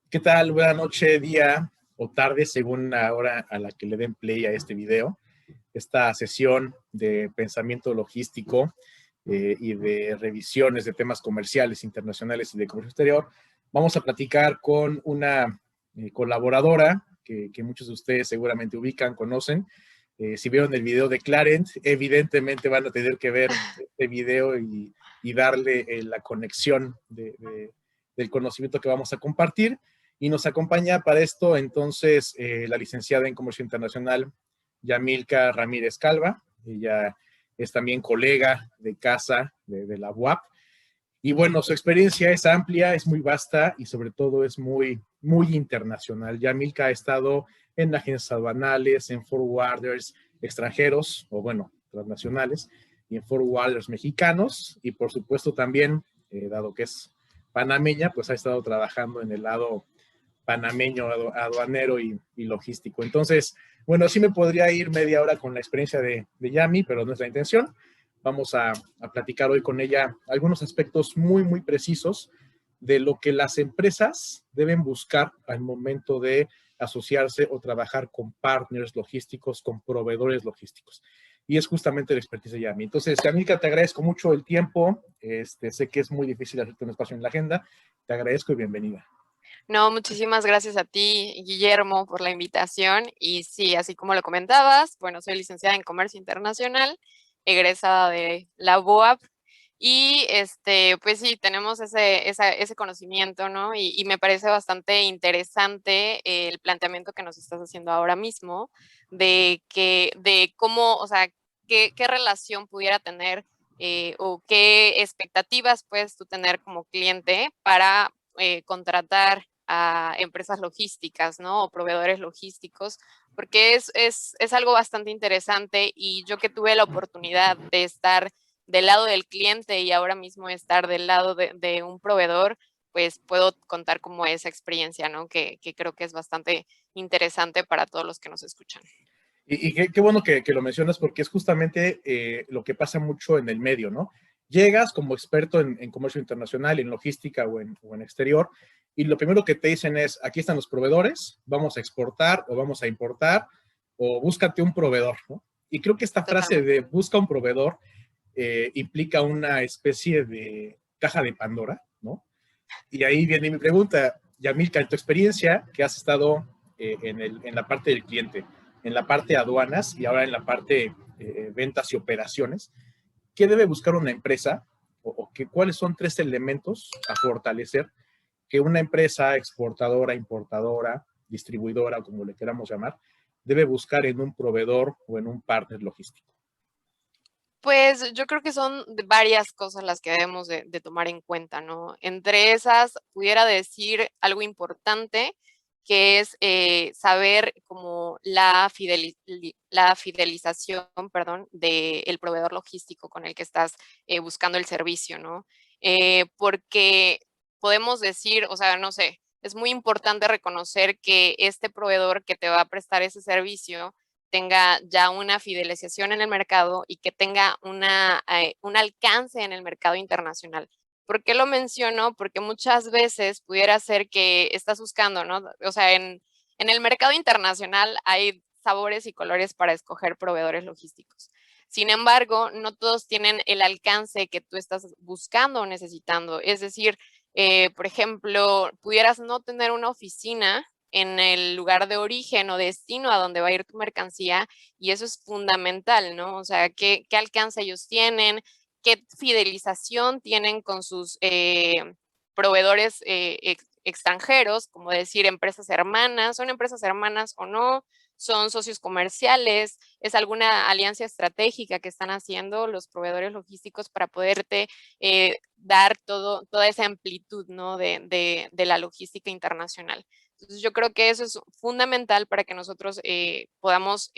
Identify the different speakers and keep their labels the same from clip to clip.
Speaker 1: ¿Qué tal? Buenas noche, día o tarde, según la hora a la que le den play a este video. Esta sesión de pensamiento logístico y de revisiones de temas comerciales internacionales y de comercio exterior. Vamos a platicar con una colaboradora que muchos de ustedes seguramente ubican, conocen. Si vieron el video de Clarent, evidentemente van a tener que ver este video y darle la conexión del conocimiento que vamos a compartir. Y nos acompaña para esto entonces la licenciada en Comercio Internacional, Yamilka Ramírez Calva. Ella es también colega de casa de la UAP. Y bueno, su experiencia es amplia, es muy vasta y sobre todo es muy internacional. Yamilka ha estado en agencias aduanales, en forwarders extranjeros, o bueno, transnacionales, y en forwarders mexicanos. Y por supuesto también, dado que es panameña, pues ha estado trabajando en el lado panameño, aduanero y logístico. Entonces, bueno, sí me podría ir media hora con la experiencia de Yami, pero no es la intención. Vamos a platicar hoy con ella algunos aspectos muy precisos de lo que las empresas deben buscar al momento de asociarse o trabajar con partners logísticos, con proveedores logísticos. Y es justamente la expertise de Yami. Entonces, Yamilka, te agradezco mucho el tiempo. Sé que es muy difícil hacerte un espacio en la agenda. Te agradezco y bienvenida.
Speaker 2: No, muchísimas gracias a ti, Guillermo, por la invitación. Y sí, así como lo comentabas, bueno, soy licenciada en Comercio Internacional, egresada de la UAP. Y pues sí, tenemos ese conocimiento, ¿no? Y me parece bastante interesante el planteamiento que nos estás haciendo ahora mismo de cómo, o sea, qué relación pudiera tener o qué expectativas puedes tú tener como cliente para contratar a empresas logísticas, ¿no? O proveedores logísticos, porque es algo bastante interesante y yo que tuve la oportunidad de estar del lado del cliente y ahora mismo estar del lado de un proveedor, pues puedo contar como esa experiencia, ¿no? Que creo que es bastante interesante para todos los que nos escuchan.
Speaker 1: Y qué bueno que lo mencionas porque es justamente lo que pasa mucho en el medio, ¿no? Llegas como experto en comercio internacional, en logística o en exterior, y lo primero que te dicen es, aquí están los proveedores, vamos a exportar o vamos a importar, o búscate un proveedor, ¿no? Y creo que esta frase
Speaker 2: Totalmente.
Speaker 1: de busca un proveedor implica una especie de caja de Pandora, ¿no? Y ahí viene mi pregunta, Yamilka, en tu experiencia, que has estado en la parte del cliente, en la parte aduanas y ahora en la parte ventas y operaciones, ¿qué debe buscar una empresa cuáles son tres elementos a fortalecer que una empresa exportadora, importadora, distribuidora, como le queramos llamar, debe buscar en un proveedor o en un partner logístico?
Speaker 2: Pues yo creo que son varias cosas las que debemos de tomar en cuenta, ¿no? Entre esas, pudiera decir algo importante, que es saber como la fidelización, perdón, del proveedor logístico con el que estás buscando el servicio, ¿no? Porque podemos decir, o sea, no sé, es muy importante reconocer que este proveedor que te va a prestar ese servicio tenga ya una fidelización en el mercado y que tenga un alcance en el mercado internacional. ¿Por qué lo menciono? Porque muchas veces pudiera ser que estás buscando, ¿no? O sea, en el mercado internacional hay sabores y colores para escoger proveedores logísticos. Sin embargo, no todos tienen el alcance que tú estás buscando o necesitando. Es decir, por ejemplo, pudieras no tener una oficina en el lugar de origen o destino a donde va a ir tu mercancía y eso es fundamental, ¿no? O sea, qué alcance ellos tienen, qué fidelización tienen con sus proveedores extranjeros, como decir empresas hermanas, ¿son empresas hermanas o no? ¿Son socios comerciales? ¿Es alguna alianza estratégica que están haciendo los proveedores logísticos para poderte dar toda esa amplitud, ¿no? de la logística internacional? Entonces, yo creo que eso es fundamental para que nosotros podamos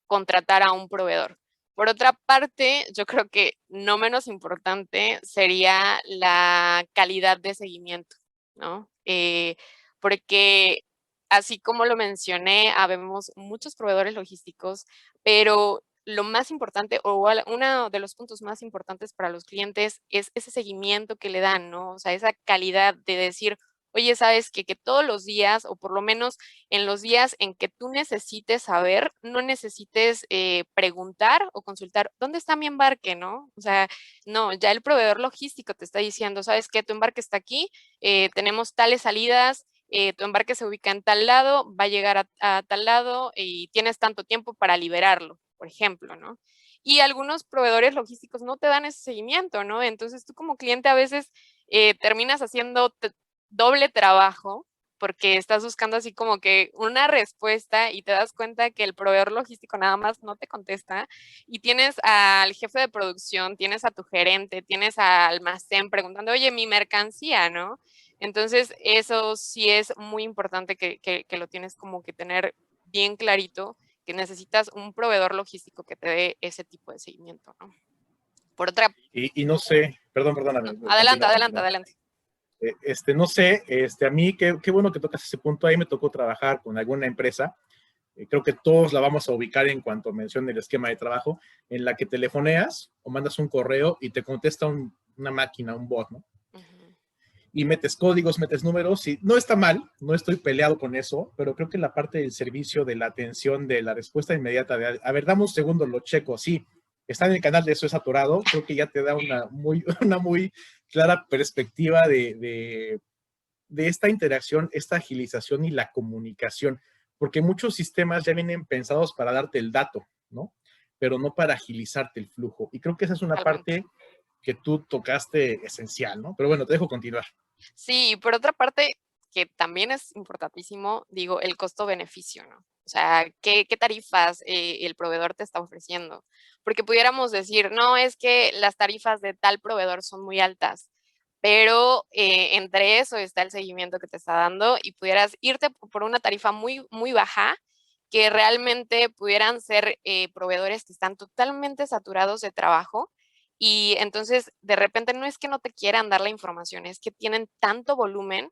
Speaker 2: contratar a un proveedor. Por otra parte, yo creo que no menos importante sería la calidad de seguimiento, ¿no? Porque así como lo mencioné, habemos muchos proveedores logísticos, pero lo más importante o uno de los puntos más importantes para los clientes es ese seguimiento que le dan, ¿no? O sea, esa calidad de decir, oye, ¿sabes qué? Que todos los días, o por lo menos en los días en que tú necesites saber, no necesites preguntar o consultar, ¿dónde está mi embarque, no? O sea, no, ya el proveedor logístico te está diciendo, ¿sabes qué? Tu embarque está aquí, tenemos tales salidas, tu embarque se ubica en tal lado, va a llegar a tal lado y tienes tanto tiempo para liberarlo, por ejemplo, ¿no? Y algunos proveedores logísticos no te dan ese seguimiento, ¿no? Entonces tú como cliente a veces terminas haciendo doble trabajo porque estás buscando así como que una respuesta y te das cuenta que el proveedor logístico nada más no te contesta y tienes al jefe de producción, tienes a tu gerente, tienes al almacén preguntando, oye, mi mercancía, ¿no? Entonces, eso sí es muy importante que lo tienes como que tener bien clarito, que necesitas un proveedor logístico que te dé ese tipo de seguimiento, ¿no? Por otra,
Speaker 1: Y no sé, perdóname,
Speaker 2: adelante,
Speaker 1: continúa,
Speaker 2: adelante,
Speaker 1: continúa.
Speaker 2: adelante.
Speaker 1: No sé, a mí qué bueno que tocas ese punto. Ahí me tocó trabajar con alguna empresa. Creo que todos la vamos a ubicar en cuanto mencione el esquema de trabajo, en la que telefoneas o mandas un correo y te contesta una máquina, un bot, ¿no?
Speaker 2: Ujú.
Speaker 1: Y metes códigos, metes números, y no está mal, no estoy peleado con eso, pero creo que la parte del servicio, de la atención, de la respuesta inmediata, de, a ver, dame un segundo, lo checo, sí, está en el canal de Eso es Atorado, creo que ya te da una muy clara perspectiva de esta interacción, esta agilización y la comunicación, porque muchos sistemas ya vienen pensados para darte el dato, ¿no? Pero no para agilizarte el flujo. Y creo que esa es una
Speaker 2: Totalmente.
Speaker 1: parte que tú tocaste esencial, ¿no? Pero bueno, te dejo continuar.
Speaker 2: Sí, y por otra parte, que también es importantísimo, digo, el costo-beneficio, ¿no? O sea, ¿qué tarifas el proveedor te está ofreciendo? Porque pudiéramos decir, no, es que las tarifas de tal proveedor son muy altas, pero entre eso está el seguimiento que te está dando y pudieras irte por una tarifa muy, muy baja, que realmente pudieran ser proveedores que están totalmente saturados de trabajo y entonces, de repente, no es que no te quieran dar la información, es que tienen tanto volumen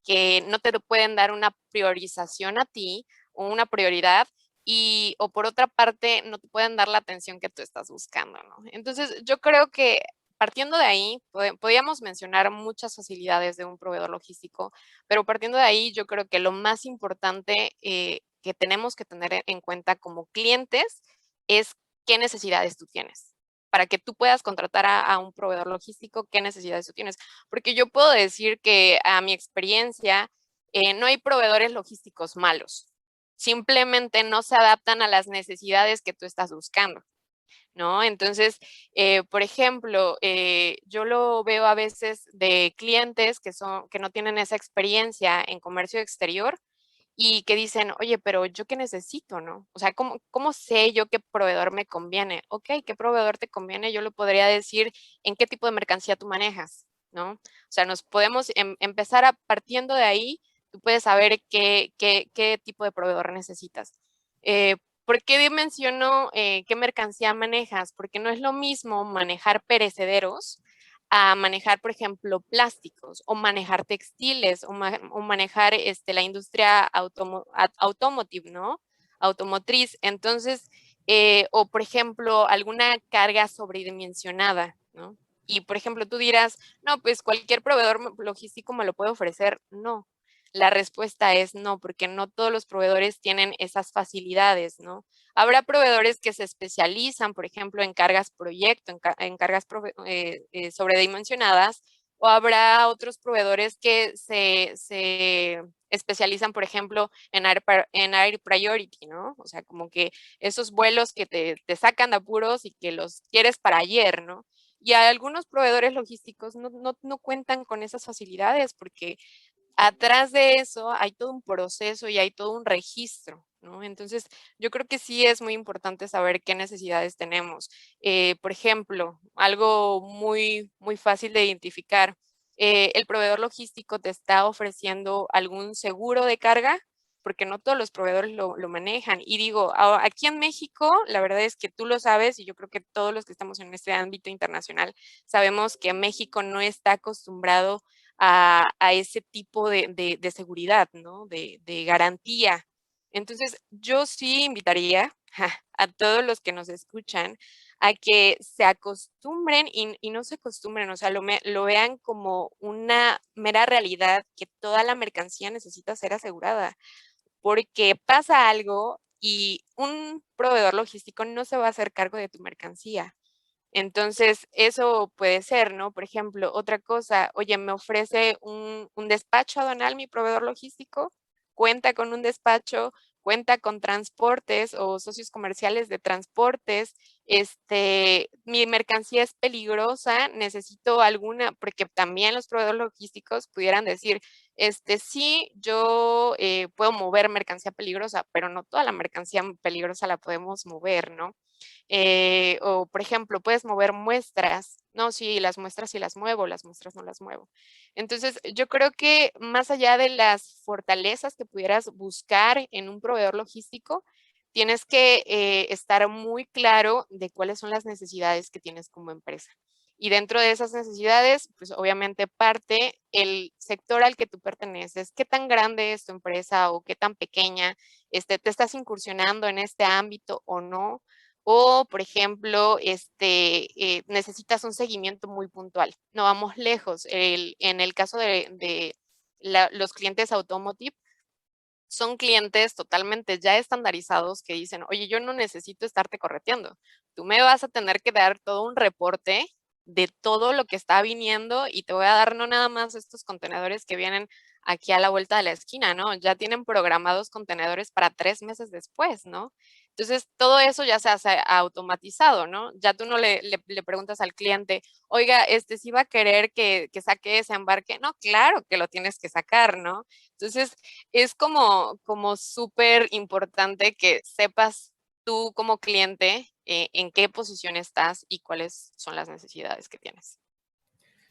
Speaker 2: que no te lo pueden dar una priorización a ti o una prioridad y, o por otra parte, no te pueden dar la atención que tú estás buscando, ¿no? Entonces, yo creo que partiendo de ahí, podríamos mencionar muchas facilidades de un proveedor logístico, pero partiendo de ahí, yo creo que lo más importante que tenemos que tener en cuenta como clientes es qué necesidades tú tienes para que tú puedas contratar a un proveedor logístico, qué necesidades tú tienes. Porque yo puedo decir que a mi experiencia, no hay proveedores logísticos malos. Simplemente no se adaptan a las necesidades que tú estás buscando, ¿no? Entonces, por ejemplo, yo lo veo a veces de clientes que no tienen esa experiencia en comercio exterior y que dicen, oye, pero yo qué necesito, ¿no? O sea, ¿cómo sé yo qué proveedor me conviene? Ok, ¿qué proveedor te conviene? Yo lo podría decir en qué tipo de mercancía tú manejas, ¿no? O sea, nos podemos empezar partiendo de ahí, tú puedes saber qué tipo de proveedor necesitas. ¿Por qué menciono qué mercancía manejas? Porque no es lo mismo manejar perecederos a manejar, por ejemplo, plásticos o manejar textiles o manejar la industria automotive, ¿no? Automotriz. Entonces, o por ejemplo, alguna carga sobredimensionada, ¿no? Y por ejemplo, tú dirás, no, pues cualquier proveedor logístico me lo puede ofrecer. No, la respuesta es no, porque no todos los proveedores tienen esas facilidades, ¿no? Habrá proveedores que se especializan, por ejemplo, en cargas proyecto, en cargas sobredimensionadas, o habrá otros proveedores que se especializan, por ejemplo, en air priority, ¿no? O sea, como que esos vuelos que te sacan de apuros y que los quieres para ayer, ¿no? Y algunos proveedores logísticos no cuentan con esas facilidades porque atrás de eso hay todo un proceso y hay todo un registro, ¿no? Entonces, yo creo que sí es muy importante saber qué necesidades tenemos. Por ejemplo, algo muy, muy fácil de identificar, el proveedor logístico te está ofreciendo algún seguro de carga, porque no todos los proveedores lo manejan. Y digo, aquí en México, la verdad es que tú lo sabes, y yo creo que todos los que estamos en este ámbito internacional sabemos que México no está acostumbrado a ese tipo de seguridad, ¿no? De garantía. Entonces, yo sí invitaría a todos los que nos escuchan a que se acostumbren y no se acostumbren, o sea, lo vean como una mera realidad que toda la mercancía necesita ser asegurada, porque pasa algo y un proveedor logístico no se va a hacer cargo de tu mercancía. Entonces, eso puede ser, ¿no? Por ejemplo, otra cosa, oye, me ofrece un despacho aduanal mi proveedor logístico, cuenta con un despacho, cuenta con transportes o socios comerciales de transportes, mi mercancía es peligrosa, necesito alguna, porque también los proveedores logísticos pudieran decir, sí, yo puedo mover mercancía peligrosa, pero no toda la mercancía peligrosa la podemos mover, ¿no? O, por ejemplo, puedes mover muestras. No, sí, las muestras sí las muevo, las muestras no las muevo. Entonces, yo creo que más allá de las fortalezas que pudieras buscar en un proveedor logístico, tienes que estar muy claro de cuáles son las necesidades que tienes como empresa. Y dentro de esas necesidades, pues obviamente parte el sector al que tú perteneces, qué tan grande es tu empresa o qué tan pequeña, te estás incursionando en este ámbito o no. O, por ejemplo, necesitas un seguimiento muy puntual. No vamos lejos. En el caso de los clientes automotive, son clientes totalmente ya estandarizados que dicen, oye, yo no necesito estarte correteando. Tú me vas a tener que dar todo un reporte de todo lo que está viniendo y te voy a dar no nada más estos contenedores que vienen aquí a la vuelta de la esquina, ¿no? Ya tienen programados contenedores para 3 meses después, ¿no? Entonces, todo eso ya se hace automatizado, ¿no? Ya tú no le preguntas al cliente, oiga, si va a querer que saque ese embarque. No, claro que lo tienes que sacar, ¿no? Entonces, es como súper importante que sepas tú como cliente en qué posición estás y cuáles son las necesidades que tienes,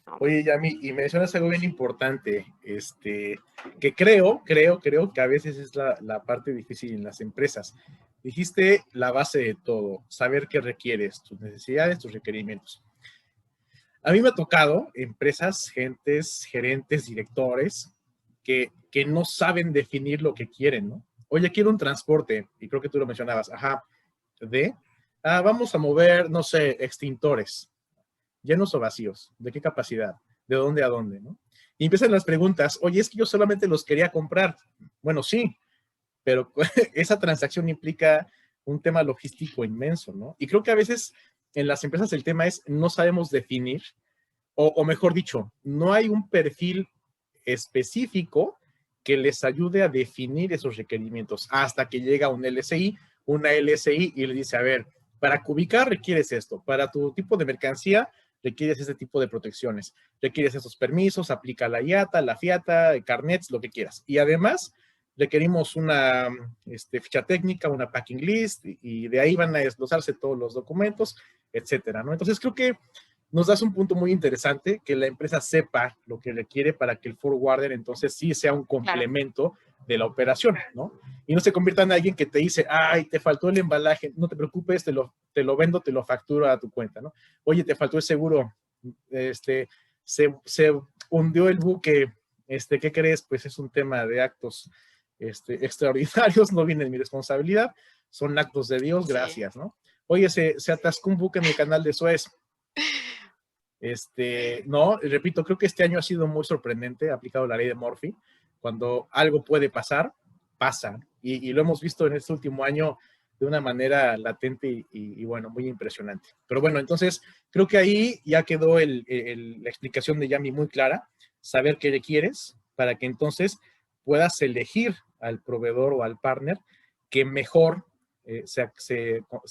Speaker 2: ¿no?
Speaker 1: Oye, Yami, y mencionas algo bien importante, que creo que a veces es la parte difícil en las empresas. Dijiste la base de todo, saber qué requieres, tus necesidades, tus requerimientos. A mí me ha tocado empresas, gentes, gerentes, directores, que no saben definir lo que quieren, ¿no? Oye, quiero un transporte, y creo que tú lo mencionabas, ajá, de, vamos a mover, no sé, extintores, llenos o vacíos, ¿de qué capacidad? ¿De dónde a dónde? ¿No? Y empiezan las preguntas, oye, es que yo solamente los quería comprar. Bueno, sí, pero esa transacción implica un tema logístico inmenso, ¿no? Y creo que a veces en las empresas el tema es no sabemos definir, o mejor dicho, no hay un perfil específico que les ayude a definir esos requerimientos hasta que llega un LSI, una LSI y le dice, a ver, para cubicar requieres esto, para tu tipo de mercancía requieres este tipo de protecciones, requieres esos permisos, aplica la IATA, la FIATA, carnets, lo que quieras. Y además requerimos una ficha técnica, una packing list, y de ahí van a desglosarse todos los documentos, etcétera, ¿no? Entonces creo que nos das un punto muy interesante, que la empresa sepa lo que requiere para que el forwarder entonces sí sea un
Speaker 2: Claro,
Speaker 1: complemento de la operación, ¿no? Y no se convierta en alguien que te dice, ay, te faltó el embalaje, no te preocupes, te lo vendo, te lo facturo a tu cuenta, ¿no? Oye, te faltó el seguro, se hundió el buque, ¿qué crees? Pues es un tema de actos extraordinarios, no viene de mi responsabilidad, son actos de Dios,
Speaker 2: sí.
Speaker 1: gracias, ¿no? Oye, se atascó un buque en el canal de Suez. No, repito, creo que este año ha sido muy sorprendente, ha aplicado la ley de Murphy. Cuando algo puede pasar, pasa. Y lo hemos visto en este último año de una manera latente y bueno, muy impresionante. Pero bueno, entonces creo que ahí ya quedó la explicación de Yami muy clara, saber qué le quieres para que entonces puedas elegir al proveedor o al partner que mejor se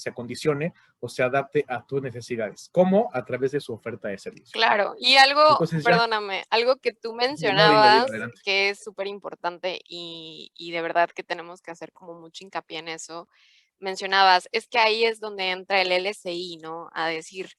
Speaker 1: acondicione o se adapte a tus necesidades. ¿Cómo? A través de su oferta de servicio.
Speaker 2: Claro, y algo,
Speaker 1: Entonces ya,
Speaker 2: perdóname, algo que tú
Speaker 1: no, dime,
Speaker 2: mencionabas
Speaker 1: adelante.
Speaker 2: que es súper importante y de verdad que tenemos que hacer como mucho hincapié en eso. Mencionabas, es que ahí es donde entra el LSI, ¿no? A decir,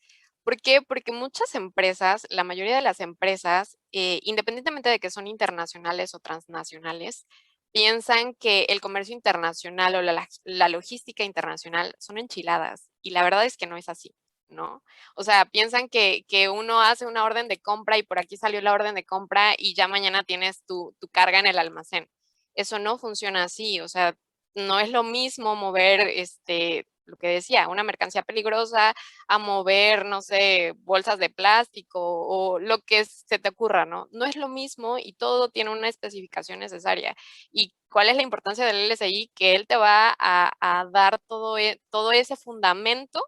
Speaker 2: ¿por qué? Porque muchas empresas, la mayoría de las empresas, independientemente de que son internacionales o transnacionales, piensan que el comercio internacional o la logística internacional son enchiladas y la verdad es que no es así, ¿no? O sea, piensan que uno hace una orden de compra y por aquí salió la orden de compra y ya mañana tienes tu carga en el almacén. Eso no funciona así, o sea, no es lo mismo mover lo que decía, una mercancía peligrosa, a mover, no sé, bolsas de plástico o lo que se te ocurra, ¿no? No es lo mismo y todo tiene una especificación necesaria. ¿Y cuál es la importancia del LSI? Que él te va a dar todo ese fundamento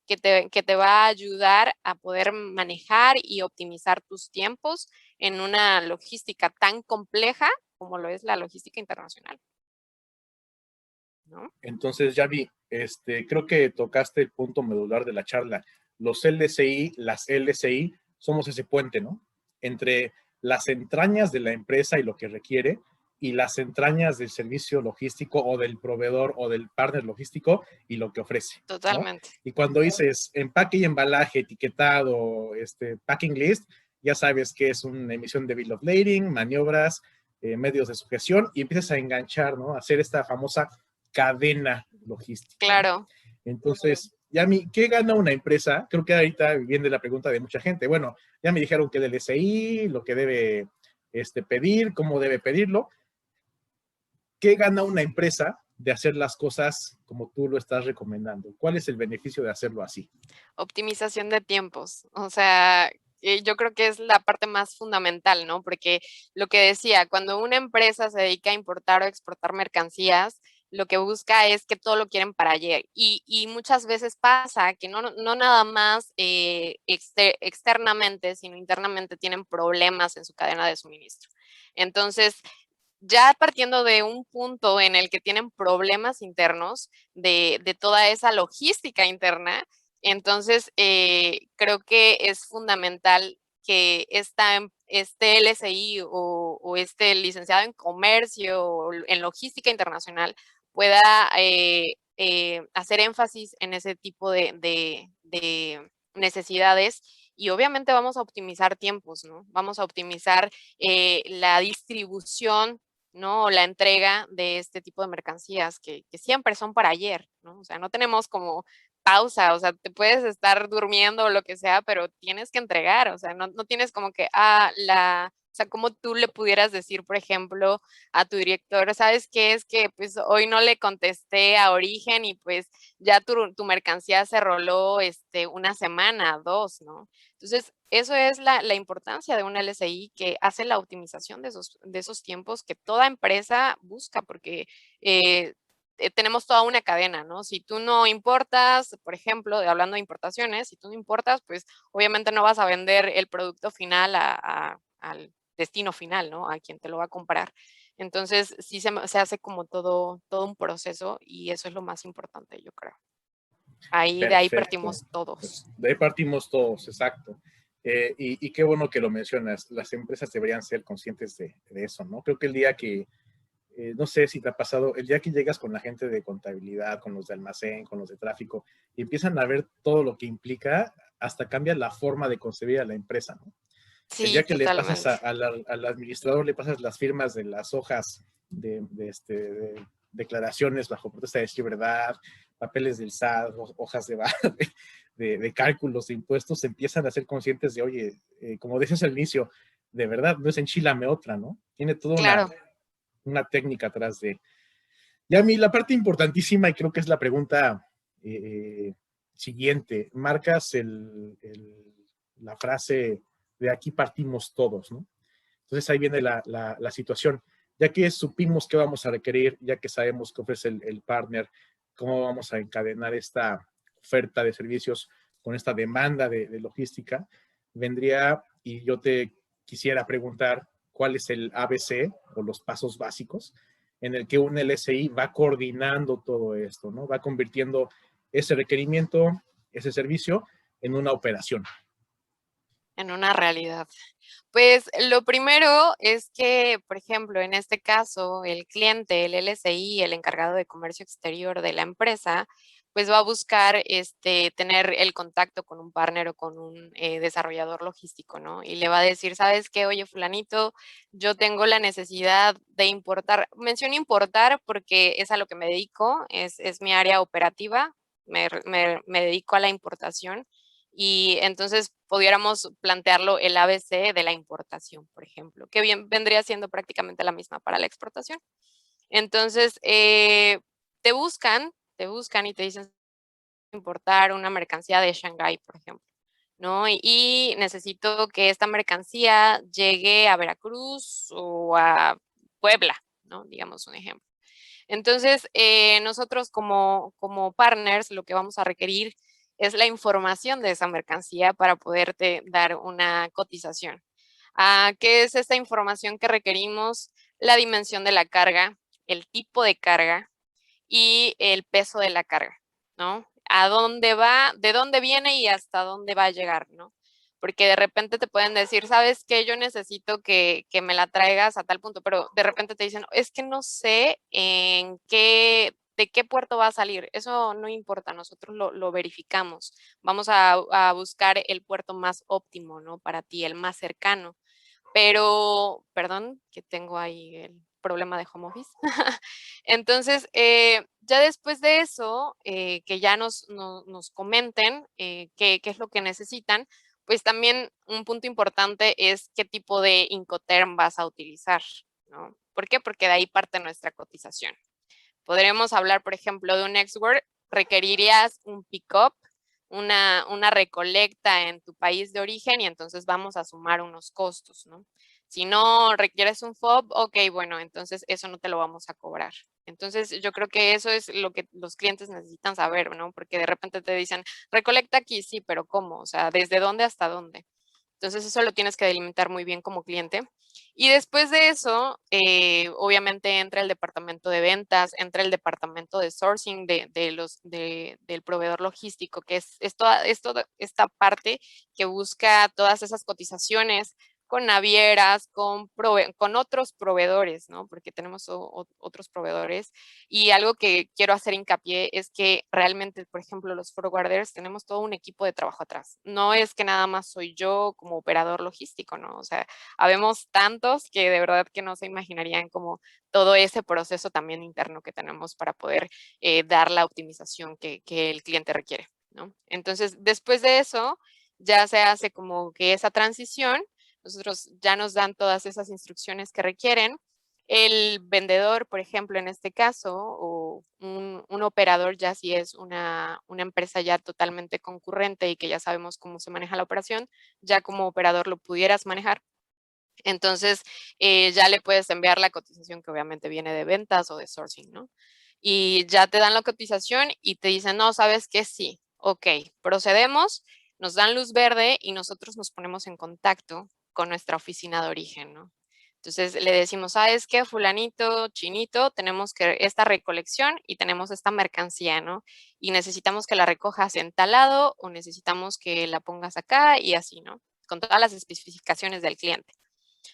Speaker 2: que te va a ayudar a poder manejar y optimizar tus tiempos en una logística tan compleja como lo es la logística internacional, ¿no?
Speaker 1: Entonces, ya vi, creo que tocaste el punto medular de la charla. Los LSI, las LSI, somos ese puente, ¿no? Entre las entrañas de la empresa y lo que requiere y las entrañas del servicio logístico o del proveedor o del partner logístico y lo que ofrece, ¿no?
Speaker 2: Totalmente.
Speaker 1: Y cuando dices empaque y embalaje, etiquetado, packing list, ya sabes que es una emisión de bill of lading, maniobras, medios de sujeción y empiezas a enganchar, ¿no? A hacer esta famosa cadena logística, ¿no?
Speaker 2: Claro.
Speaker 1: Entonces, Yami, ¿qué gana una empresa? Creo que ahorita viene la pregunta de mucha gente. Bueno, ya me dijeron que del SI, lo que debe pedir, cómo debe pedirlo. ¿Qué gana una empresa de hacer las cosas como tú lo estás recomendando? ¿Cuál es el beneficio de hacerlo así?
Speaker 2: Optimización de tiempos. O sea, yo creo que es la parte más fundamental, ¿no? Porque lo que decía, cuando una empresa se dedica a importar o exportar mercancías, lo que busca es que todo lo quieren para ayer. Y muchas veces pasa que no nada más externamente, sino internamente tienen problemas en su cadena de suministro. Entonces, ya partiendo de un punto en el que tienen problemas internos de toda esa logística interna, entonces creo que es fundamental que este LSI o este licenciado en comercio o en logística internacional pueda hacer énfasis en ese tipo de necesidades y obviamente vamos a optimizar tiempos, ¿no? Vamos a optimizar la distribución, ¿no? O la entrega de este tipo de mercancías que siempre son para ayer, ¿no? O sea, no tenemos como pausa, o sea, te puedes estar durmiendo o lo que sea, pero tienes que entregar, o sea, no tienes como que, o sea, como tú le pudieras decir, por ejemplo, a tu director, ¿sabes qué? Es que pues hoy no le contesté a Origen y pues ya tu mercancía se roló una semana, dos, ¿no? Entonces, eso es la importancia de un LSI que hace la optimización de esos tiempos que toda empresa busca, porque tenemos toda una cadena, ¿no? Si tú no importas, por ejemplo, hablando de importaciones, si tú no importas, pues obviamente no vas a vender el producto final al destino final, ¿no? A quien te lo va a comprar. Entonces, sí se hace como todo un proceso y eso es lo más importante, yo creo. De ahí
Speaker 1: Perfecto.
Speaker 2: partimos todos.
Speaker 1: De ahí partimos todos, exacto. Y qué bueno que lo mencionas. Las empresas deberían ser conscientes de eso, ¿no? Creo que el día que, no sé si te ha pasado, el día que llegas con la gente de contabilidad, con los de almacén, con los de tráfico, y empiezan a ver todo lo que implica, hasta cambia la forma de concebir a la empresa, ¿no? El
Speaker 2: Sí,
Speaker 1: día que le pasas
Speaker 2: totalmente.
Speaker 1: al administrador, le pasas las firmas de las hojas de declaraciones bajo protesta de decir verdad, papeles del SAT, hojas de cálculos de impuestos, empiezan a ser conscientes de, oye, como decías al inicio, de verdad, no es enchilame otra, ¿no? Tiene toda
Speaker 2: Claro.
Speaker 1: una técnica atrás de... Y a mí la parte importantísima, y creo que es la pregunta siguiente, marcas la frase de aquí partimos todos, ¿no? Entonces ahí viene la situación. Ya que supimos qué vamos a requerir, ya que sabemos qué ofrece el partner, cómo vamos a encadenar esta oferta de servicios con esta demanda de logística, vendría y yo te quisiera preguntar cuál es el ABC o los pasos básicos en el que un LSI va coordinando todo esto, ¿no? Va convirtiendo ese requerimiento, ese servicio, en una operación.
Speaker 2: En una realidad. Pues lo primero es que, por ejemplo, en este caso, el cliente, el LSI, el encargado de comercio exterior de la empresa, pues va a buscar tener el contacto con un partner o con un desarrollador logístico, ¿no? Y le va a decir, ¿sabes qué? Oye, fulanito, yo tengo la necesidad de importar. Menciono importar porque es a lo que me dedico, es mi área operativa, me dedico a la importación. Y entonces pudiéramos plantearlo el ABC de la importación, por ejemplo, que bien vendría siendo prácticamente la misma para la exportación. Entonces, te buscan y te dicen, importar una mercancía de Shanghái, por ejemplo, ¿no? Y necesito que esta mercancía llegue a Veracruz o a Puebla, ¿no? Digamos un ejemplo. Entonces, nosotros como partners lo que vamos a requerir es la información de esa mercancía para poderte dar una cotización. ¿Qué es esta información que requerimos? La dimensión de la carga, el tipo de carga y el peso de la carga, ¿no? ¿A dónde va? ¿De dónde viene y hasta dónde va a llegar, ¿no? Porque de repente te pueden decir, ¿sabes qué? Yo necesito que me la traigas a tal punto, pero de repente te dicen, es que no sé de qué puerto va a salir. Eso no importa, nosotros lo verificamos. Vamos a buscar el puerto más óptimo, ¿no? Para ti, el más cercano. Pero, perdón, que tengo ahí el problema de home office. Entonces, ya después de eso, que ya nos comenten qué es lo que necesitan, pues también un punto importante es qué tipo de Incoterm vas a utilizar, ¿no? ¿Por qué? Porque de ahí parte nuestra cotización. Podremos hablar, por ejemplo, de un Xword, requerirías un pick-up, una recolecta en tu país de origen y entonces vamos a sumar unos costos, ¿no? Si no requieres un FOB, ok, bueno, entonces eso no te lo vamos a cobrar. Entonces yo creo que eso es lo que los clientes necesitan saber, ¿no? Porque de repente te dicen, recolecta aquí, sí, pero ¿cómo? O sea, ¿desde dónde hasta dónde? Entonces eso lo tienes que delimitar muy bien como cliente. Y después de eso, obviamente entra el departamento de ventas, entra el departamento de sourcing del proveedor logístico, que es toda esta parte que busca todas esas cotizaciones con navieras, con otros proveedores, ¿no? Porque tenemos otros proveedores. Y algo que quiero hacer hincapié es que realmente, por ejemplo, los forwarders tenemos todo un equipo de trabajo atrás. No es que nada más soy yo como operador logístico, ¿no? O sea, habemos tantos que de verdad que no se imaginarían como todo ese proceso también interno que tenemos para poder dar la optimización que el cliente requiere, ¿no? Entonces, después de eso, ya se hace como que esa transición, nosotros ya nos dan todas esas instrucciones que requieren. El vendedor, por ejemplo, en este caso, o un operador ya si es una empresa ya totalmente concurrente y que ya sabemos cómo se maneja la operación, ya como operador lo pudieras manejar. Entonces, ya le puedes enviar la cotización que obviamente viene de ventas o de sourcing, ¿no? Y ya te dan la cotización y te dicen, no, ¿sabes qué? Sí, ok, procedemos, nos dan luz verde y nosotros nos ponemos en contacto con nuestra oficina de origen, ¿no? Entonces le decimos, ¿sabes qué? Fulanito, chinito, tenemos que esta recolección y tenemos esta mercancía, ¿no? Y necesitamos que la recojas en tal lado o necesitamos que la pongas acá y así, ¿no? Con todas las especificaciones del cliente.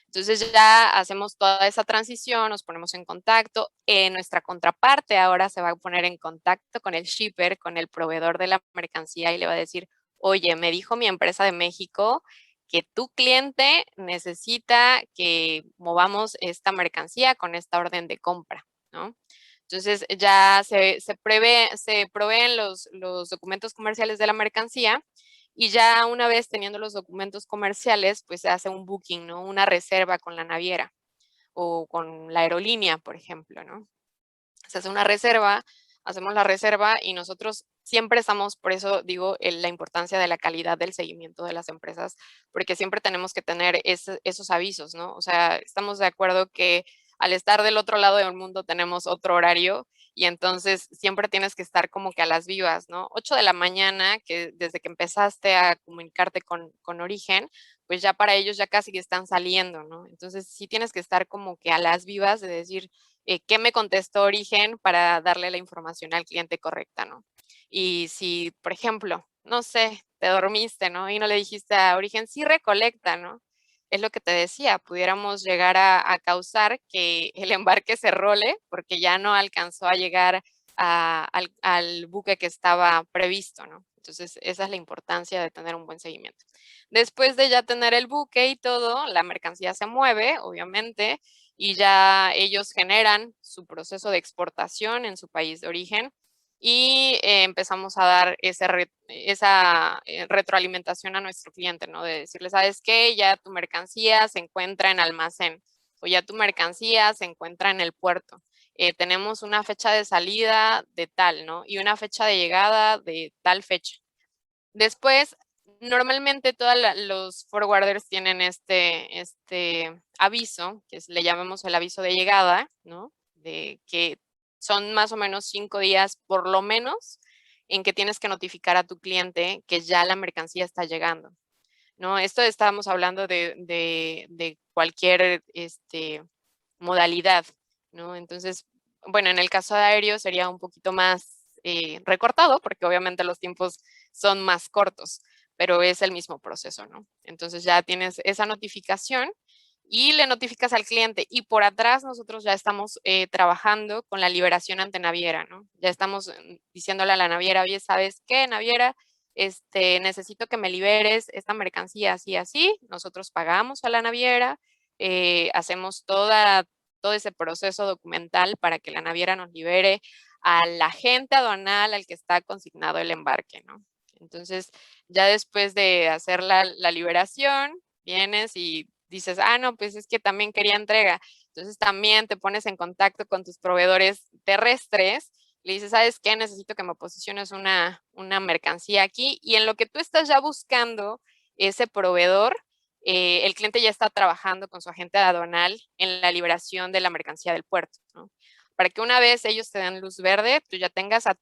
Speaker 2: Entonces ya hacemos toda esa transición, nos ponemos en contacto. Nuestra contraparte ahora se va a poner en contacto con el shipper, con el proveedor de la mercancía y le va a decir, oye, me dijo mi empresa de México que tu cliente necesita que movamos esta mercancía con esta orden de compra, ¿no? Entonces ya se proveen los documentos comerciales de la mercancía y ya una vez teniendo los documentos comerciales, pues se hace un booking, ¿no? Una reserva con la naviera o con la aerolínea, por ejemplo, ¿no? Se hace una reserva, hacemos la reserva y nosotros siempre estamos, por eso digo, la importancia de la calidad del seguimiento de las empresas, porque siempre tenemos que tener esos avisos, ¿no? O sea, estamos de acuerdo que al estar del otro lado del mundo tenemos otro horario y entonces siempre tienes que estar como que a las vivas, ¿no? 8 de la mañana, que desde que empezaste a comunicarte con Origen, pues ya para ellos ya casi que están saliendo, ¿no? Entonces sí tienes que estar como que a las vivas de decir, qué me contestó Origen para darle la información al cliente correcta, ¿no? Y si, por ejemplo, no sé, te dormiste, ¿no? Y no le dijiste a Origen, sí recolecta, ¿no? Es lo que te decía, pudiéramos llegar a causar que el embarque se role porque ya no alcanzó a llegar al buque que estaba previsto, ¿no? Entonces, esa es la importancia de tener un buen seguimiento. Después de ya tener el buque y todo, la mercancía se mueve, obviamente, y ya ellos generan su proceso de exportación en su país de origen y empezamos a dar esa retroalimentación a nuestro cliente, ¿no? De decirle, ¿sabes qué? Ya tu mercancía se encuentra en almacén o ya tu mercancía se encuentra en el puerto. tenemos una fecha de salida de tal, ¿no? Y una fecha de llegada de tal fecha. Después, normalmente todos los forwarders tienen este aviso, que le llamamos el aviso de llegada, ¿no? De que son más o menos 5 días por lo menos en que tienes que notificar a tu cliente que ya la mercancía está llegando, ¿no? Esto estamos hablando de cualquier modalidad, ¿no? Entonces, bueno, en el caso de aéreo sería un poquito más recortado porque obviamente los tiempos son más cortos, pero es el mismo proceso, ¿no? Entonces ya tienes esa notificación y le notificas al cliente y por atrás nosotros ya estamos trabajando con la liberación ante naviera, ¿no? Ya estamos diciéndole a la naviera, oye, ¿sabes qué, naviera? Necesito que me liberes esta mercancía así, así. Nosotros pagamos a la naviera, hacemos todo ese proceso documental para que la naviera nos libere al agente aduanal al que está consignado el embarque, ¿no? Entonces, ya después de hacer la liberación, vienes y dices, ah, no, pues es que también quería entrega. Entonces, también te pones en contacto con tus proveedores terrestres. Le dices, ¿sabes qué? Necesito que me posiciones una mercancía aquí. Y en lo que tú estás ya buscando ese proveedor, el cliente ya está trabajando con su agente aduanal en la liberación de la mercancía del puerto, ¿no? Para que una vez ellos te den luz verde, tú ya tengas a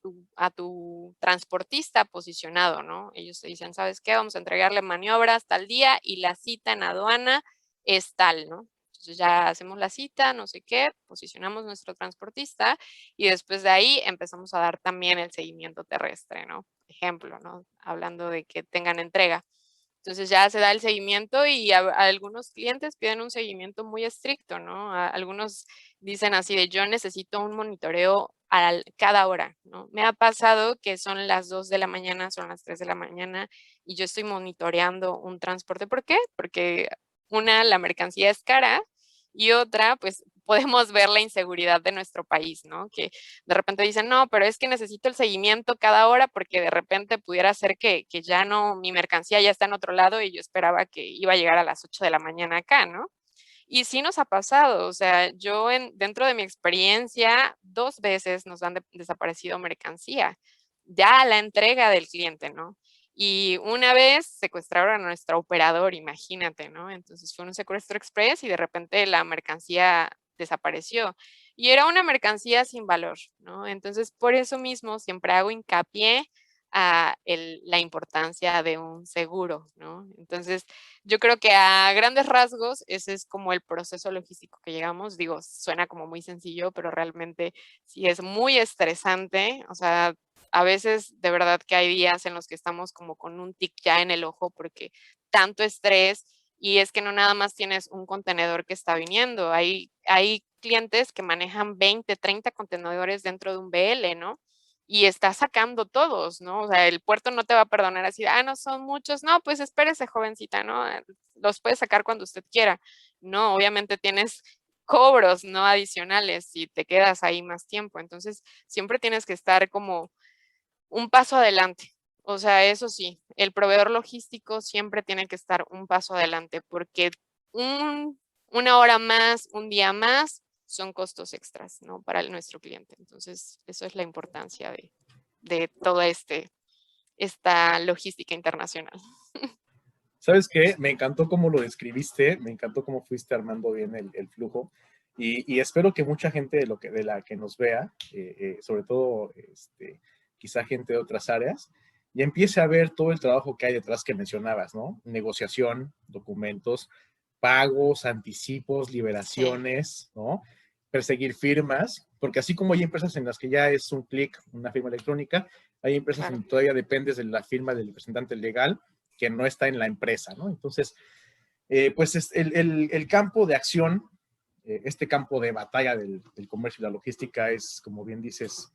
Speaker 2: tu transportista posicionado, ¿no? Ellos te dicen, ¿sabes qué? Vamos a entregarle maniobras tal día y la cita en aduana es tal, ¿no? Entonces ya hacemos la cita, no sé qué, posicionamos nuestro transportista y después de ahí empezamos a dar también el seguimiento terrestre, ¿no? Ejemplo, ¿no? Hablando de que tengan entrega. Entonces ya se da el seguimiento y a algunos clientes piden un seguimiento muy estricto, ¿no? Algunos dicen así de yo necesito un monitoreo cada hora, ¿no? Me ha pasado que son las 2 de la mañana, son las 3 de la mañana y yo estoy monitoreando un transporte. ¿Por qué? Porque una, la mercancía es cara y otra, pues podemos ver la inseguridad de nuestro país, ¿no? Que de repente dicen, no, pero es que necesito el seguimiento cada hora porque de repente pudiera ser que ya no, mi mercancía ya está en otro lado y yo esperaba que iba a llegar a las 8 de la mañana acá, ¿no? Y sí nos ha pasado, o sea, yo dentro de mi experiencia, 2 veces nos han desaparecido mercancía, ya a la entrega del cliente, ¿no? Y una vez secuestraron a nuestro operador, imagínate, ¿no? Entonces fue un secuestro express y de repente la mercancía desapareció. Y era una mercancía sin valor, ¿no? Entonces, por eso mismo siempre hago hincapié a la importancia de un seguro, ¿no? Entonces, yo creo que a grandes rasgos ese es como el proceso logístico que llegamos. Digo, suena como muy sencillo, pero realmente sí es muy estresante. O sea, a veces de verdad que hay días en los que estamos como con un tic ya en el ojo porque tanto estrés y es que no nada más tienes un contenedor que está viniendo. Hay clientes que manejan 20, 30 contenedores dentro de un BL, ¿no? Y está sacando todos, ¿no? O sea, el puerto no te va a perdonar así, ah, no son muchos, no, pues espérese, jovencita, ¿no? Los puede sacar cuando usted quiera. No, obviamente tienes cobros, ¿no? Adicionales si te quedas ahí más tiempo. Entonces, siempre tienes que estar como un paso adelante. O sea, eso sí, el proveedor logístico siempre tiene que estar un paso adelante porque una hora más, un día más, son costos extras, ¿no? Para nuestro cliente. Entonces, eso es la importancia de toda esta logística internacional.
Speaker 1: ¿Sabes qué? Me encantó cómo lo describiste, me encantó cómo fuiste armando bien el flujo y espero que mucha gente de la que nos vea, sobre todo quizá gente de otras áreas, ya empiece a ver todo el trabajo que hay detrás que mencionabas, ¿no? Negociación, documentos, pagos, anticipos,
Speaker 2: Sí,
Speaker 1: liberaciones, ¿no? Perseguir firmas, porque así como hay empresas en las que ya es un clic, una firma electrónica, hay empresas en
Speaker 2: claro.
Speaker 1: que todavía dependes de la firma del representante legal que no está en la empresa, ¿no? Entonces, pues es el campo de acción, este campo de batalla del comercio y la logística es, como bien dices,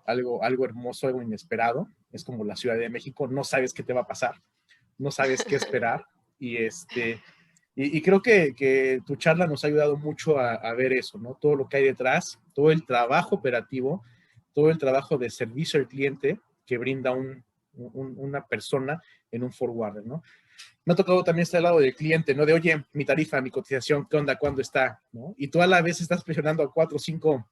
Speaker 1: algo hermoso, algo inesperado. Es como la Ciudad de México, no sabes qué te va a pasar, no sabes qué esperar. Y, y creo que tu charla nos ha ayudado mucho a ver eso, ¿no? Todo lo que hay detrás, todo el trabajo operativo, todo el trabajo de servicio al cliente que brinda una persona en un forwarder, ¿no? Me ha tocado también estar al lado del cliente, ¿no? De, oye, mi tarifa, mi cotización, ¿qué onda? ¿Cuándo está? ¿No? Y tú a la vez estás presionando a 4 o 5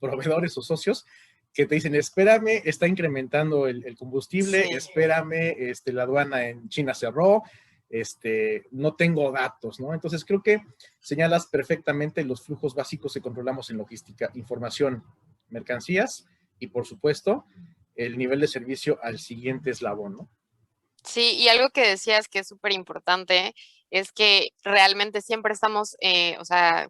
Speaker 1: proveedores o socios que te dicen, espérame, está incrementando el combustible,
Speaker 2: Sí.
Speaker 1: espérame, la aduana en China cerró, no tengo datos, ¿no? Entonces creo que señalas perfectamente los flujos básicos que controlamos en logística: información, mercancías y, por supuesto, el nivel de servicio al siguiente eslabón, ¿no?
Speaker 2: Sí, y algo que decías que es súper importante es que realmente siempre estamos, o sea,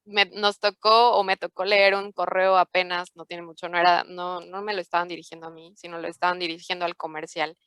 Speaker 2: nos tocó o me tocó leer un correo apenas, no tiene mucho, no me lo estaban dirigiendo a mí, sino lo estaban dirigiendo al comercial.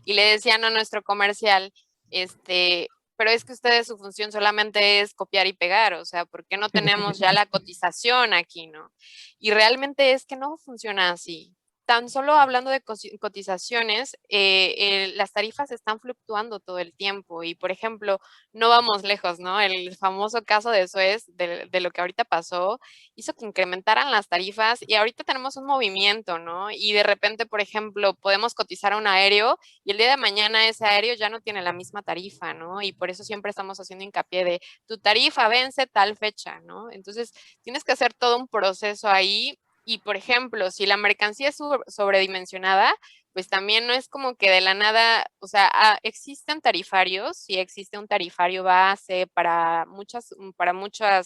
Speaker 2: Y le decían a nuestro comercial, pero es que ustedes su función solamente es copiar y pegar, o sea, ¿por qué no tenemos ya la cotización aquí, no? Y realmente es que no funciona así. Tan solo hablando de cotizaciones, las tarifas están fluctuando todo el tiempo y, por ejemplo, no vamos lejos, ¿no? El famoso caso de Suez, de lo que ahorita pasó, hizo que incrementaran las tarifas y ahorita tenemos un movimiento, ¿no? Y de repente, por ejemplo, podemos cotizar un aéreo y el día de mañana ese aéreo ya no tiene la misma tarifa, ¿no? Y por eso siempre estamos haciendo hincapié de tu tarifa vence tal fecha, ¿no? Entonces, tienes que hacer todo un proceso ahí. Y, por ejemplo, si la mercancía es sobredimensionada, pues también no es como que de la nada, o sea, existen tarifarios, sí existe un tarifario base para muchas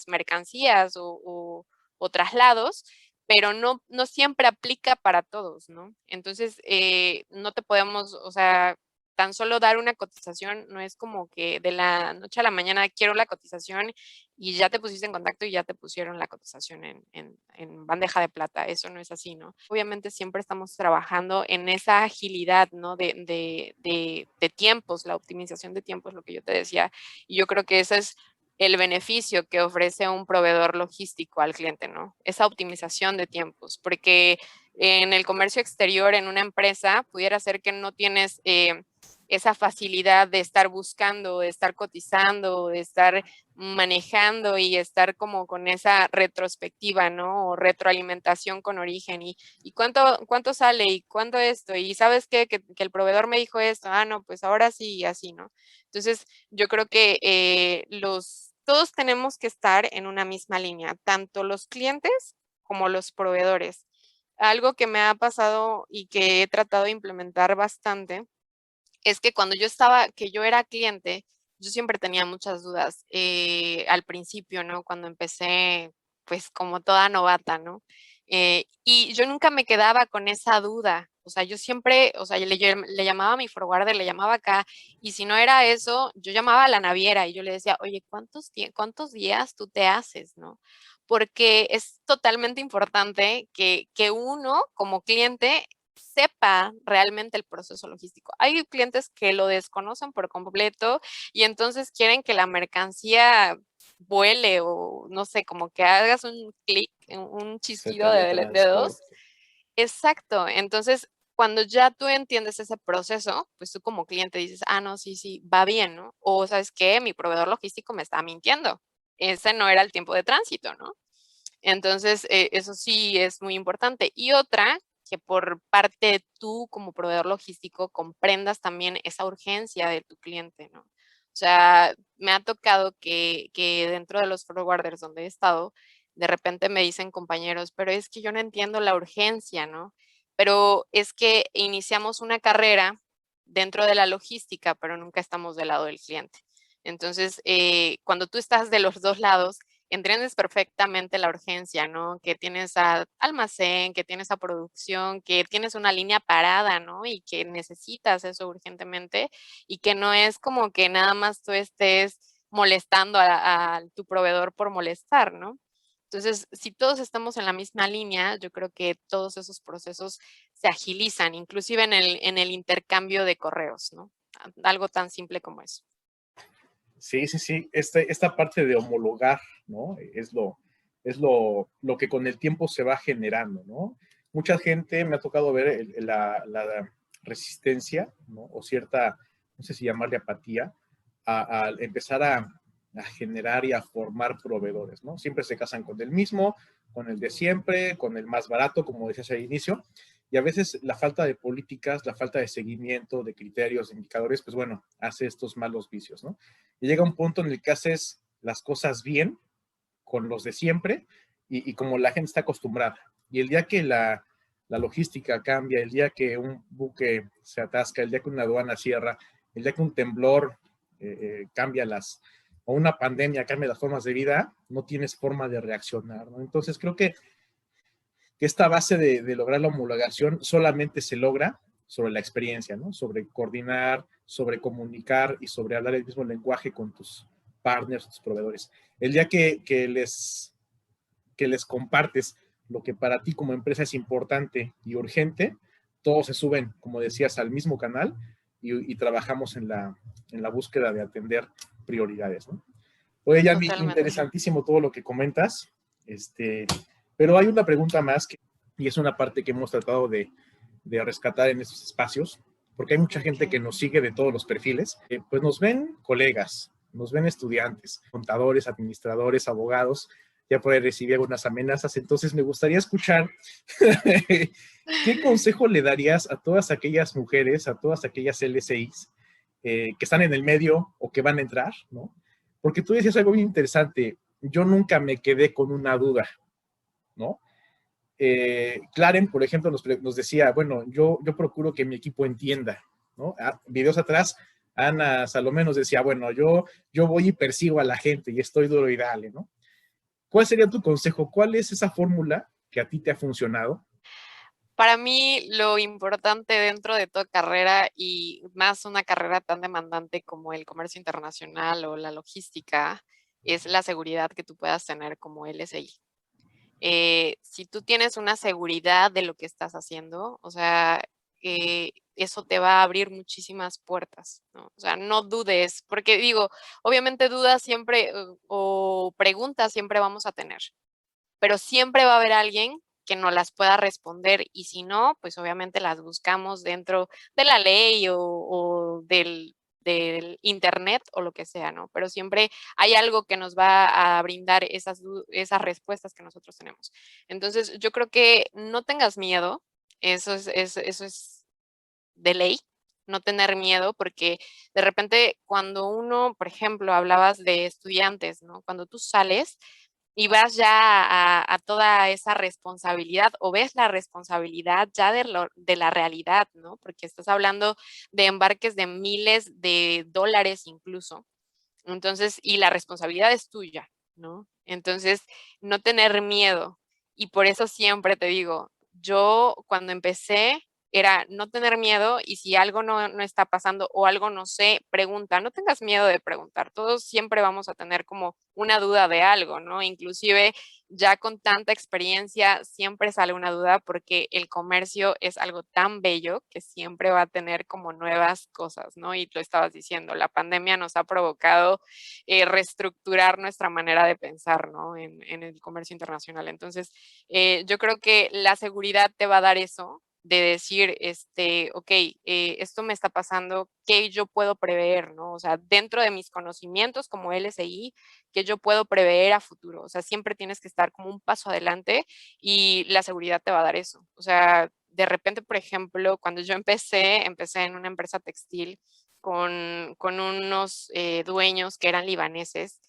Speaker 2: mercancías o traslados, pero no siempre aplica para todos, ¿no? Entonces, no te podemos, o sea, tan solo dar una cotización, no es como que de la noche a la mañana quiero la cotización y ya te pusiste en contacto y ya te pusieron la cotización en bandeja de plata. Eso no es así, ¿no? Obviamente siempre estamos trabajando en esa agilidad, ¿no? De tiempos, la optimización de tiempos, lo que yo te decía. Y yo creo que ese es el beneficio que ofrece un proveedor logístico al cliente, ¿no? Esa optimización de tiempos, porque en el comercio exterior, en una empresa, pudiera ser que no tienes esa facilidad de estar buscando, de estar cotizando, de estar manejando y estar como con esa retrospectiva, ¿no? O retroalimentación con origen y cuánto sale y cuánto esto y sabes qué, que el proveedor me dijo esto, no, pues ahora sí y así, ¿no? Entonces, yo creo que todos tenemos que estar en una misma línea, tanto los clientes como los proveedores. Algo que me ha pasado y que he tratado de implementar bastante es que que yo era cliente, yo siempre tenía muchas dudas al principio, ¿no? Cuando empecé, pues como toda novata, ¿no? Y yo nunca me quedaba con esa duda. O sea, yo siempre, o sea, le llamaba a mi forwarder, le llamaba acá, y si no era eso, yo llamaba a la naviera y yo le decía, oye, ¿cuántos días tú te haces, no? Porque es totalmente importante que uno como cliente sepa realmente el proceso logístico. Hay clientes que lo desconocen por completo y entonces quieren que la mercancía vuele o no sé, como que hagas un clic, un
Speaker 1: Se
Speaker 2: chasquido de dedos.
Speaker 1: teletransporte.
Speaker 2: Exacto. Entonces, cuando ya tú entiendes ese proceso, pues tú como cliente dices, no, sí, sí, va bien, ¿no? O sabes qué, mi proveedor logístico me está mintiendo. Ese no era el tiempo de tránsito, ¿no? Entonces, eso sí es muy importante. Y otra, que por parte tú como proveedor logístico comprendas también esa urgencia de tu cliente, ¿no? O sea, me ha tocado que dentro de los forwarders donde he estado, de repente me dicen compañeros, pero es que yo no entiendo la urgencia, ¿no? Pero es que iniciamos una carrera dentro de la logística, pero nunca estamos del lado del cliente. Entonces, cuando tú estás de los dos lados, entiendes perfectamente la urgencia, ¿no? Que tienes almacén, que tienes a producción, que tienes una línea parada, ¿no? Y que necesitas eso urgentemente y que no es como que nada más tú estés molestando a tu proveedor por molestar, ¿no? Entonces, si todos estamos en la misma línea, yo creo que todos esos procesos se agilizan, inclusive en el intercambio de correos, ¿no? Algo tan simple como eso.
Speaker 1: Sí, sí, sí. Esta parte de homologar, ¿no? Es lo que con el tiempo se va generando, ¿no? Mucha gente me ha tocado ver la resistencia, ¿no? O cierta, no sé si llamarle apatía, a empezar a generar y a formar proveedores, ¿no? Siempre se casan con el mismo, con el de siempre, con el más barato, como decías al inicio, y a veces la falta de políticas, la falta de seguimiento, de criterios, de indicadores, pues bueno, hace estos malos vicios, ¿no? Y llega un punto en el que haces las cosas bien con los de siempre y como la gente está acostumbrada. Y el día que la logística cambia, el día que un buque se atasca, el día que una aduana cierra, el día que un temblor cambia o una pandemia cambia las formas de vida, no tienes forma de reaccionar, ¿no? Entonces creo que esta base de lograr la homologación solamente se logra sobre la experiencia, ¿no? Sobre coordinar, sobre comunicar y sobre hablar el mismo lenguaje con tus partners, tus proveedores. El día que les compartes lo que para ti como empresa es importante y urgente, todos se suben, como decías, al mismo canal y trabajamos en la búsqueda de atender prioridades, ¿no? Oye, Yami,
Speaker 2: Totalmente.
Speaker 1: interesantísimo todo lo que comentas, pero hay una pregunta más y es una parte que hemos tratado de rescatar en estos espacios, porque hay mucha gente que nos sigue de todos los perfiles, pues nos ven colegas, nos ven estudiantes, contadores, administradores, abogados, ya por ahí recibí algunas amenazas, entonces me gustaría escuchar qué consejo le darías a todas aquellas mujeres, a todas aquellas LSIs que están en el medio o que van a entrar, ¿no? Porque tú decías algo muy interesante, yo nunca me quedé con una duda, ¿no? Claren, por ejemplo, nos decía, bueno, yo procuro que mi equipo entienda, ¿no? Videos atrás, Ana Salomé nos decía, bueno, yo voy y persigo a la gente y estoy duro y dale, ¿no? ¿Cuál sería tu consejo? ¿Cuál es esa fórmula que a ti te ha funcionado?
Speaker 2: Para mí, lo importante dentro de toda carrera y más una carrera tan demandante como el comercio internacional o la logística, es la seguridad que tú puedas tener como LSI. Si tú tienes una seguridad de lo que estás haciendo, o sea, eso te va a abrir muchísimas puertas, ¿no? O sea, no dudes, porque digo, obviamente dudas siempre o preguntas siempre vamos a tener, pero siempre va a haber alguien que nos las pueda responder y si no, pues obviamente las buscamos dentro de la ley o del internet o lo que sea, ¿no? Pero siempre hay algo que nos va a brindar esas respuestas que nosotros tenemos. Entonces, yo creo que no tengas miedo, eso es de ley, no tener miedo, porque de repente cuando uno, por ejemplo, hablabas de estudiantes, ¿no? Cuando tú sales, y vas ya a toda esa responsabilidad o ves la responsabilidad ya de la realidad, ¿no? Porque estás hablando de embarques de miles de dólares incluso. Entonces, y la responsabilidad es tuya, ¿no? Entonces, no tener miedo. Y por eso siempre te digo, yo cuando empecé era no tener miedo y si algo no está pasando o algo no sé, pregunta, no tengas miedo de preguntar. Todos siempre vamos a tener como una duda de algo, ¿no? Inclusive ya con tanta experiencia siempre sale una duda porque el comercio es algo tan bello que siempre va a tener como nuevas cosas, ¿no? Y lo estabas diciendo, la pandemia nos ha provocado reestructurar nuestra manera de pensar, ¿no? En el comercio internacional. Entonces, yo creo que la seguridad te va a dar eso, de decir, ok, esto me está pasando, ¿qué yo puedo prever, no? O sea, dentro de mis conocimientos como LSI, ¿qué yo puedo prever a futuro? O sea, siempre tienes que estar como un paso adelante y la seguridad te va a dar eso. O sea, de repente, por ejemplo, cuando yo empecé en una empresa textil con unos dueños que eran libaneses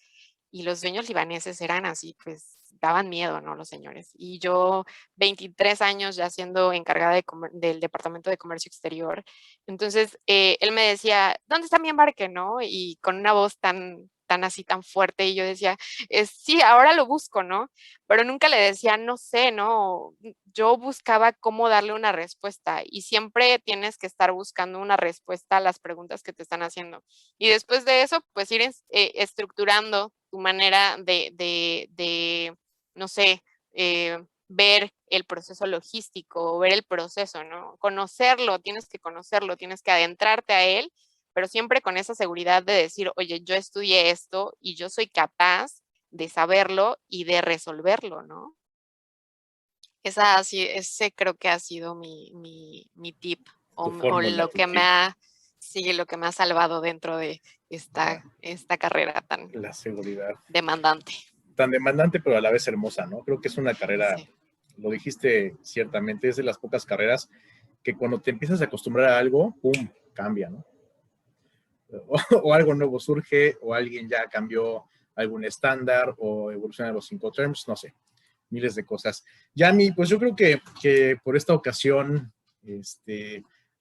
Speaker 2: y los dueños libaneses eran así, pues daban miedo, ¿no? Los señores. Y yo, 23 años ya siendo encargada del Departamento de Comercio Exterior. Entonces, él me decía, ¿dónde está mi embarque, no? Y con una voz tan así, tan fuerte. Y yo decía, sí, ahora lo busco, ¿no? Pero nunca le decía, no sé, ¿no? Yo buscaba cómo darle una respuesta y siempre tienes que estar buscando una respuesta a las preguntas que te están haciendo. Y después de eso, pues ir estructurando tu manera no sé, ver el proceso logístico, ver el proceso, ¿no? Conocerlo, tienes que adentrarte a él, pero siempre con esa seguridad de decir, oye, yo estudié esto y yo soy capaz de saberlo y de resolverlo, ¿no? Ese creo que ha sido mi tip
Speaker 1: Tu
Speaker 2: o
Speaker 1: fórmula,
Speaker 2: lo
Speaker 1: tu
Speaker 2: que
Speaker 1: tip,
Speaker 2: sí, lo que me ha salvado dentro de
Speaker 1: la,
Speaker 2: esta carrera tan
Speaker 1: la seguridad.
Speaker 2: demandante.
Speaker 1: Tan demandante, pero a la vez hermosa, ¿no? Creo que es una carrera,
Speaker 2: Sí.
Speaker 1: lo dijiste ciertamente, es de las pocas carreras que cuando te empiezas a acostumbrar a algo, ¡pum!, cambia, ¿no? O algo nuevo surge, o alguien ya cambió algún estándar, o evoluciona los 5 terms, no sé. miles de cosas. Yami, pues yo creo que por esta ocasión,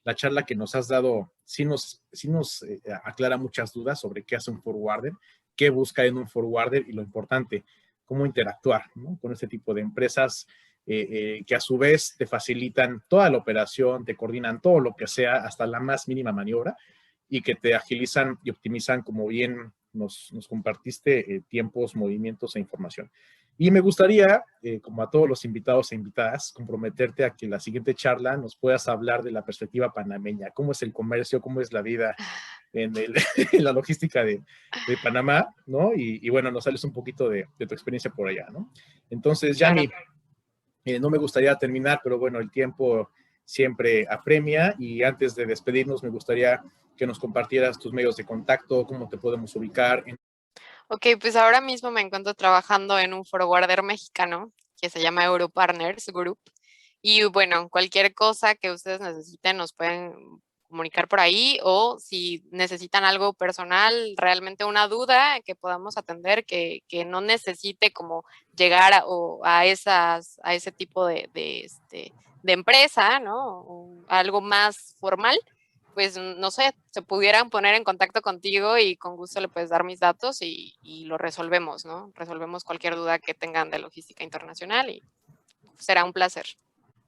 Speaker 1: la charla que nos has dado sí nos aclara muchas dudas sobre qué hace un forwarder, qué busca en un forwarder y lo importante, cómo interactuar, ¿no?, con este tipo de empresas que a su vez te facilitan toda la operación, te coordinan todo lo que sea, hasta la más mínima maniobra, y que te agilizan y optimizan, como bien nos compartiste, tiempos, movimientos e información. Y me gustaría, como a todos los invitados e invitadas, comprometerte a que la siguiente charla nos puedas hablar de la perspectiva panameña, cómo es el comercio, cómo es la vida en la logística de Panamá, ¿no? Y bueno, nos sales un poquito de tu experiencia por allá, ¿no? Entonces,
Speaker 2: Claro.
Speaker 1: Yami, no me gustaría terminar, pero bueno, el tiempo siempre apremia, y antes de despedirnos me gustaría que nos compartieras tus medios de contacto, cómo te podemos ubicar.
Speaker 2: Ok, pues ahora mismo me encuentro trabajando en un forwarder mexicano que se llama Europartners Group. Y bueno, cualquier cosa que ustedes necesiten nos pueden comunicar por ahí, o si necesitan algo personal, realmente una duda que podamos atender, que no necesite como llegar a ese tipo de empresa, ¿no? O algo más formal, pues no sé, se pudieran poner en contacto contigo y con gusto le puedes dar mis datos y lo resolvemos, ¿no? Resolvemos cualquier duda que tengan de logística internacional y será un placer.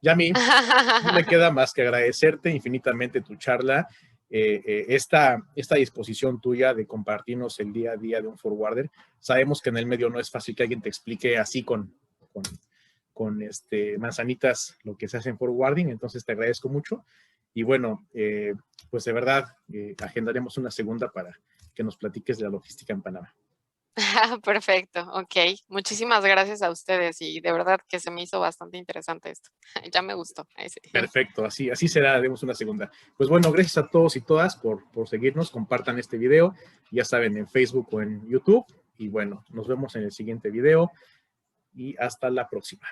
Speaker 1: Yami, no me queda más que agradecerte infinitamente tu charla, esta disposición tuya de compartirnos el día a día de un forwarder. Sabemos que en el medio no es fácil que alguien te explique así con manzanitas lo que se hace en forwarding, entonces te agradezco mucho. Y bueno, pues de verdad, agendaremos una segunda para que nos platiques de la logística en Panamá.
Speaker 2: Perfecto, ok. Muchísimas gracias a ustedes y de verdad que se me hizo bastante interesante esto. Ya me gustó. Ahí sí.
Speaker 1: Perfecto, así será, haremos una segunda. Pues bueno, gracias a todos y todas por seguirnos, compartan este video, ya saben, en Facebook o en YouTube, y bueno, nos vemos en el siguiente video y hasta la próxima.